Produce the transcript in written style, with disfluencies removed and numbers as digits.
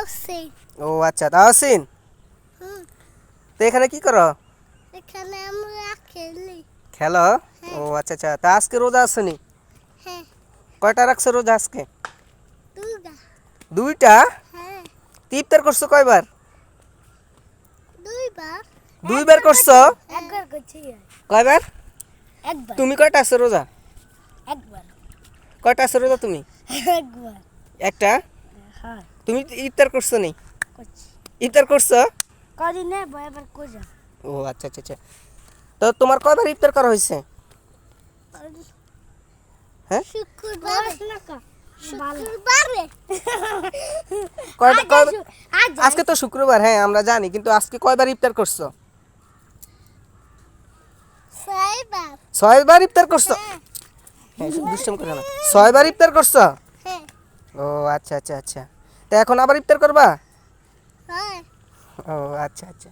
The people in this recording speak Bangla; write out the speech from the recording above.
তাহসিন। ও আচ্ছা তাহসিন, হুম। তো এখানে কি করো? এখানে আমরা খেলি। খেলো? ও হ্যাঁ। আচ্ছা আচ্ছা, তা আজকে রোজা আসনি? হ্যাঁ। কয়টা রাখছো রোজা আজকে? দুইটা। দুইটা? হ্যাঁ। তো ইফতার করছো কয়বার? দুইবার। দুইবার করছো? একবার করছি। কয়বার? একবার। তুমি কয়টা আছো রোজা? একবার। কয়টা আছো রোজা তুমি? একবার। একটা? হ্যাঁ। তুমি ইফতার করছো নি? করছি। ইফতার করছো? কদিন না এবার কোজা। ও আচ্ছা আচ্ছা আচ্ছা, তো তোমার কয়বার ইফতার করা হয়েছে? হ্যাঁ, শুক্রবার। শুক্রবারে। কয়টা কয়? আজ আজকে তো শুক্রবার, হ্যাঁ আমরা জানি, কিন্তু আজকে কয়বার ইফতার করছো? ছয়বার। 6বার ইফতার করছো? হ্যাঁ। হ্যাঁ, দুষ্টুমি করো না। 6বার ইফতার করছো? হ্যাঁ। ও আচ্ছা আচ্ছা আচ্ছা, তো এখন আবার ইফতার করবা? হ্যাঁ। ও আচ্ছা আচ্ছা।